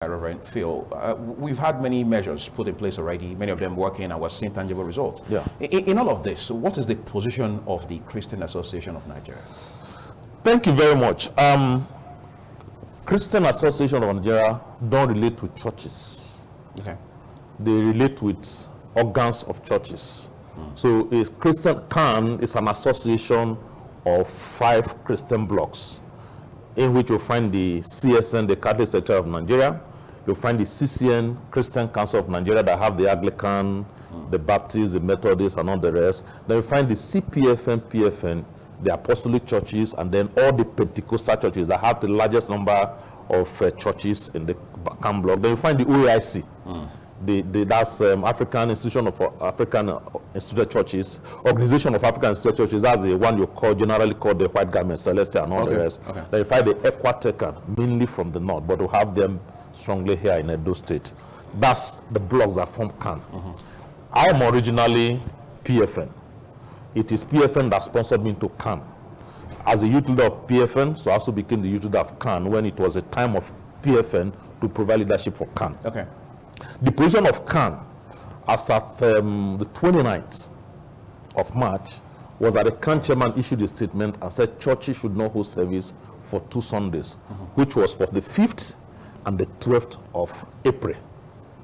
Reverend Phil, we've had many measures put in place already, many of them working, and we're seeing tangible results. Yeah. In all of this, what is the position of the Christian Association of Nigeria? Thank you very much. Christian Association of Nigeria don't relate with churches. Okay. They relate with organs of churches. So a Christian CAN is an association of 5 Christian blocks, in which you'll find the CSN, the Catholic Sector of Nigeria. You'll find the CCN, Christian Council of Nigeria, that have the Anglican, the Baptist, the Methodist, and all the rest. Then you find the CPFN, PFN, the Apostolic churches, and then all the Pentecostal churches that have the largest number of churches in the CAN block. Then you find the OAIC. That's African Institution of African Institute Churches, Organization of African Institute Churches. That's the one you generally call the White Garment, Celestial, and all the rest. Okay. Then you find the Equatecan, mainly from the north, but we have them strongly here in Edo State. That's the blocks that form CAN. I am originally PFN. It is PFN that sponsored me to CAN. As a youth leader of PFN, so I also became the youth leader of CAN when it was a time of PFN to provide leadership for CAN. Okay. The position of CAN as at the 29th of March was that the CAN chairman issued a statement and said churches should not hold service for 2 Sundays, which was for the 5th and the 12th of April.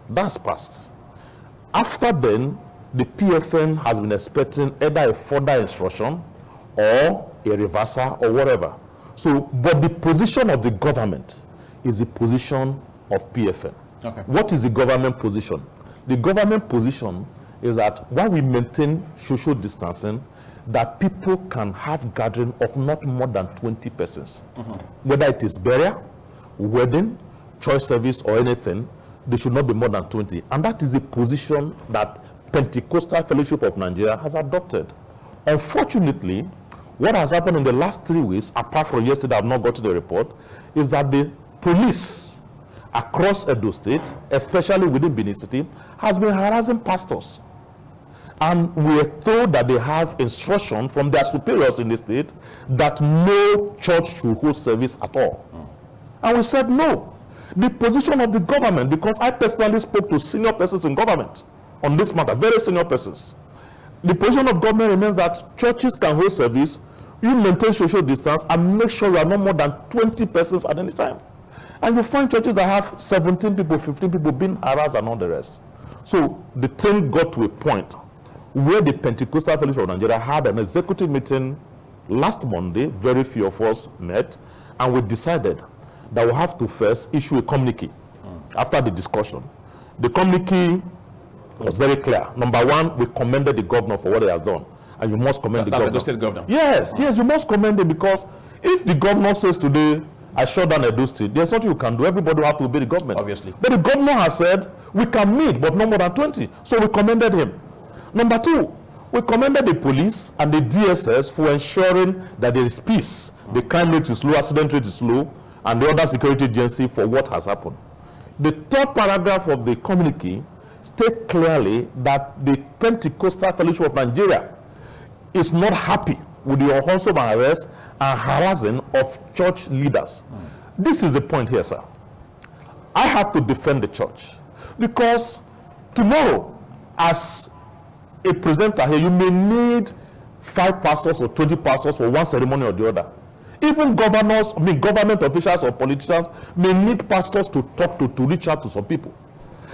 That's passed. After then, the PFN has been expecting either a further instruction or a reversal or whatever. So, but the position of the government is the position of PFN. Okay. What is the government position? The government position is that while we maintain social distancing, that people can have gathering of not more than 20 persons. Whether it is burial, wedding, choice service, or anything, they should not be more than 20. And that is the position that Pentecostal Fellowship of Nigeria has adopted. Unfortunately, what has happened in the last 3 weeks, apart from yesterday, I've not got to the report, is that the police across Edo State, especially within Benin City, has been harassing pastors. And we are told that they have instruction from their superiors in the state that no church should hold service at all. And we said no. The position of the government, because I personally spoke to senior persons in government on this matter, very senior persons. The position of government remains that churches can hold service, you maintain social distance, and make sure you are not more than 20 persons at any time. And you find churches that have 17 people, 15 people being harassed and all the rest. So the thing got to a point where the Pentecostal Fellowship of Nigeria had an executive meeting last Monday. Very few of us met, and we decided that we have to first issue a communique after the discussion. The communique was very clear. Number one, we commended the governor for what he has done. And you must commend the governor. The state governor. Yes, yes, you must commend him, because if the governor says today, I shut down Edo State, there's nothing you can do. Everybody will have to obey the government. Obviously. But the governor has said, we can meet, but no more than 20. So we commended him. Number two, we commended the police and the DSS for ensuring that there is peace. The crime rate is low, accident rate is low, and the other security agency for what has happened. The 3rd paragraph of the communique states clearly that the Pentecostal Fellowship of Nigeria is not happy with the unwholesome arrest and harassing of church leaders. This is the point here, sir. I have to defend the church, because tomorrow, as a presenter here, you may need 5 pastors or 20 pastors for one ceremony or the other. Even governors, government officials or politicians may need pastors to talk to reach out to some people.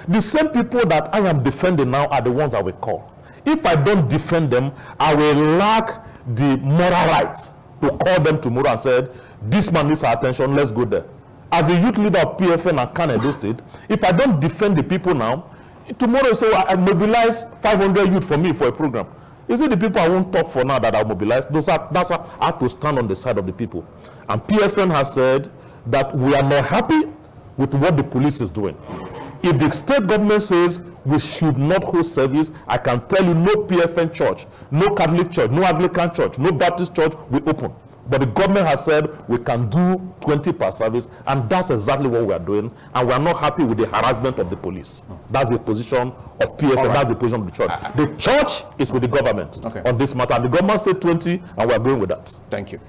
The same people that I am defending now are the ones that we call. If I don't defend them, I will lack the moral right to call them tomorrow and said, this man needs our attention, let's go there. As a youth leader of PFN and CAN Edo State, if I don't defend the people now, tomorrow you say, I mobilize 500 youth for me for a program. Is it the people I won't talk for now that I mobilize? That's why I have to stand on the side of the people. And PFN has said that we are not happy with what the police is doing. If the state government says we should not hold service, I can tell you no PFN church, no Catholic church, no Anglican church, no Baptist church will open. But the government has said we can do 20 per service, and that's exactly what we are doing. And we are not happy with the harassment of the police. That's the position of PFN, right. That's the position of the church. The church is with the government on this matter. And the government said 20, and we are going with that. Thank you.